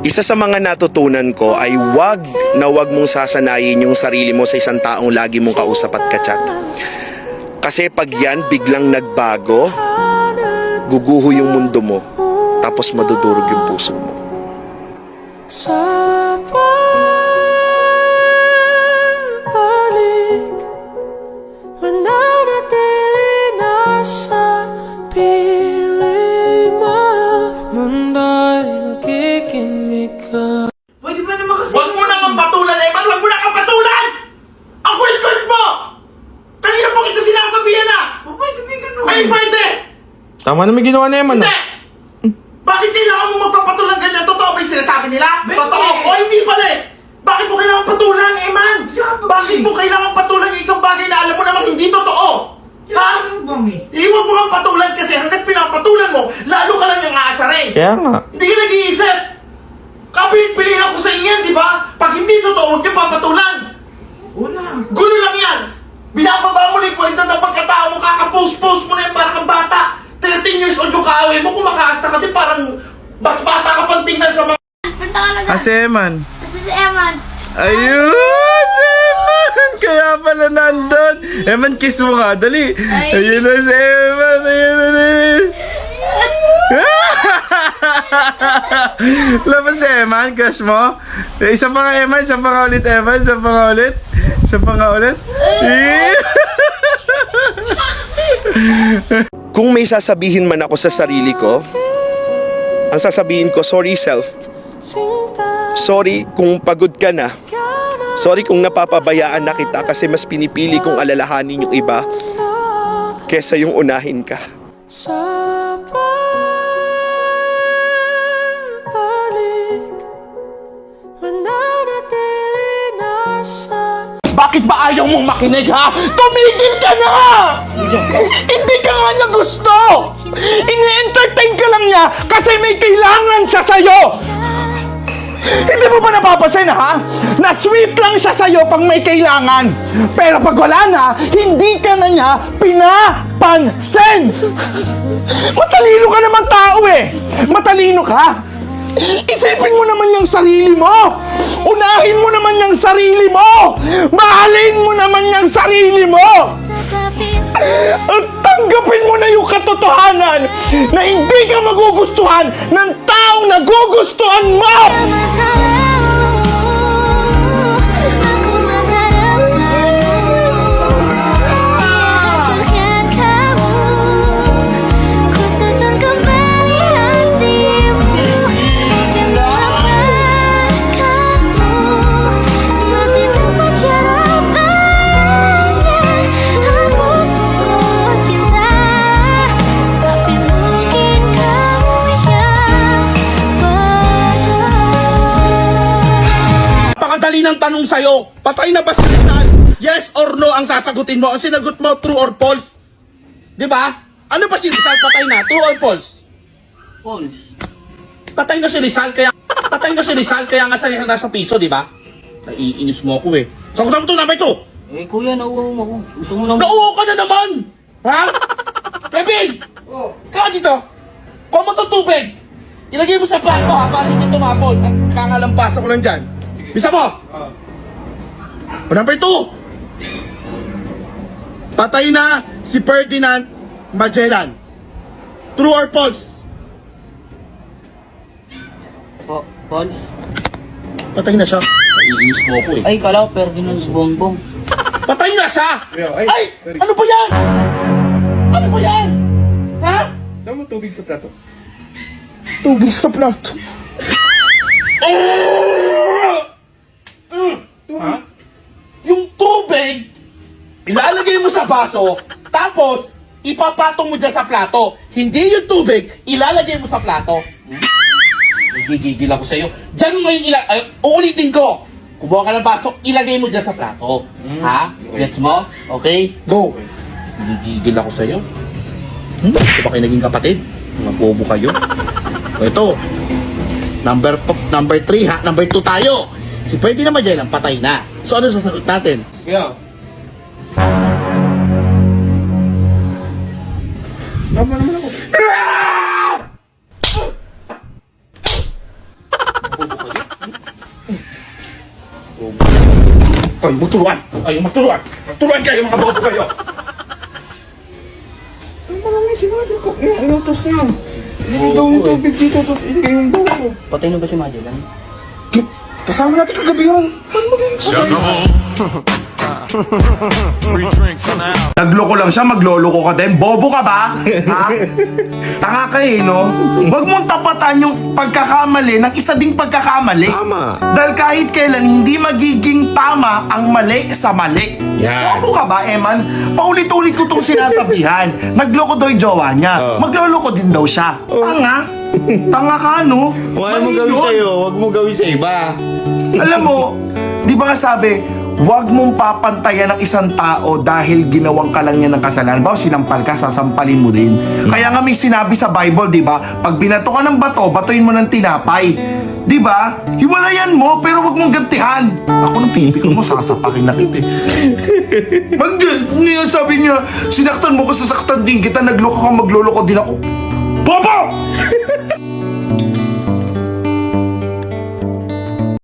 Isa sa mga natutunan ko ay wag mong sasanayin yung sarili mo sa isang taong lagi mong kausap at kachat. Kasi pag yan biglang nagbago, guguho yung mundo mo, tapos madudurog yung puso mo. Sa pagbalik, mananatili na sa piling mo. Mundo'y nakikinig ka. Pwede ba naman kasi... Huwag mo naman patulan, Eman! Huwag mo na kang patulan! Ang kulit-kulit mo! Kanina po kita sinasabihan na! Pwede ba ganun? Ay, pwede! Tama na may ginawa na Eman. Hindi! Bakit kailangan mo magpapatulan ganyan? Totoo ba yung sinasabi nila? Hindi. Totoo? O hindi pala eh! Bakit mo kailangan patulan, Eman? Yabang Bakit eh. mo kailangan patulan yung isang bagay na alam mo namang hindi totoo? Ha? Bang eh. Iwan mo kang patulan kasi hanggat pinapatulan mo, lalo ka lang yung aasarin. Kaya nga. Hindi ka nag-iisip! Kapilit-pilihan ko sa inyo, di ba? Pag hindi totoo, huwag niyo papatulan! Una. Gulo lang yan! Binababa mo na yung kwalidad ng pagkatao mo, kakapost-post mo na yan para kang bata! 13 years old yung kaaway mo, kumakasta ka din parang mas bata ka pang tingnan sa mga... Punta ka na dyan. Si Eman. Si Eman. Ayun! Si Eman! Kaya pala nandun. Eman, kiss mo nga. Dali. Ay. Ayun na si Eman. Ayun na. Labas si Eman, crush mo? Isa pa nga Eman, isa pa nga ulit Eman, isa pa nga ulit. Isa pa nga ulit. Kung may sasabihin man ako sa sarili ko, ang sasabihin ko, sorry self. Sorry kung pagod ka na. Sorry kung napapabayaan na kita kasi mas pinipili kong alalahanin yung iba kesa yung unahin ka. Sa pagbalik, mananatili na sa Bakit ba ayaw mong makinig, ha? Tumigil ka na! Hindi ka nga niya gusto! Ini-entertain ka lang niya kasi may kailangan siya sa'yo! Hindi mo ba napapansin, ha? Na sweet lang siya sa'yo pag may kailangan. Pero pag wala na, hindi ka na niya pinapansin! Matalino ka naman tao eh! Matalino ka! Isipin mo naman yung sarili mo! Unahin mo naman yung sarili mo! Mahalin mo naman yung sarili mo! At tanggapin mo na yung katotohanan na hindi ka magugustuhan ng taong nagugustuhan mo! Napakadali ng tanong sa'yo. Patay na ba si Rizal? Yes or no ang sasagutin mo. Ang sinagot mo, true or false. Di ba? Ano ba si Rizal? Patay na. True or false? False. Patay na si Rizal kaya nga sa nasa piso, di ba? Naiinis mo ako eh. Sagutan mo ito, number 2. Eh kuya, nauuhaw ako. Gusto mo naman... Nauuho ka na naman! Ha? Kevin! Kaka dito! Kuha mo itong tubig! Ilagay mo sa plato ha, para hindi tumapon. Kakalampasan ko lang dyan. Bisa mo! Number 2. Patay na si Ferdinand Magellan. True or false? False. Patay na siya. Naiinis mo ako eh. Ay, kala ko Ferdinand Bongbong. Patay na siya! Ay! Ano ba yan? Ano ba yan? Ha? Saan mo tubig sa plato? Tubig sa plato. Ha? Yung tubig, ilalagay mo sa baso, tapos ipapatong mo dyan sa plato. Hindi yung tubig, ilalagay mo sa plato. Gigigil ako sa'yo. Diyan mo ngayon uulitin ko. Kumuha ka ng baso, ilagay mo dyan sa plato. Ha? Gets mo? Okay? Go! Gigigil ako sa'yo. Ito ba kayo naging kapatid? Mga bobo kayo. O ito. Number 3 ha. Number 2 tayo. Si Ferdinand Magellan patay na. So ano sasagot natin? Yeah. Tama naman ako. Bobo Ay, magturuan! Ay, magturuan! Magturuan kayo, mga bobo kayo! Ano ba naman yung sinabi ko? Inutos niyo. Hindi daw yung tubig dito, tapos ilagay yung bobo. Patay na ba si Magellan? Kasama natin kagabi yun. Paano magiging patay? Nagloko lang siya, magloloko ka din. Bobo ka ba? Ha? Tanga ka eh, no? Huwag mong tapatan yung pagkakamali ng isa ding pagkakamali. Tama. Dahil kahit kailan hindi magiging tama ang mali sa mali. Yan. Bobo ka ba, Eman? Paulit-ulit ko itong sinasabihan. Nagloko daw yung jowa niya. Magloloko din daw siya. Tanga? Tanga ka, no? Huwag mo Mali gawin yun. sa'yo, huwag mo gawin sa iba. Alam mo, di ba nga sabi, huwag mong papantayan ng isang tao dahil ginawang ka lang niya ng kasalanan. Bawa sinampal ka, sasampalin mo din. Kaya nga may sinabi sa Bible, di ba? Pag binato ka ng bato, batuin mo ng tinapay. Di ba? Hiwalayan mo, pero huwag mong gantihan. Ako nang pipikon mo, sasapakin na kita. Ngayon sabi niya, sinaktan mo ko, sasaktan din kita, nagloko ka, magloloko din ako. Bobo!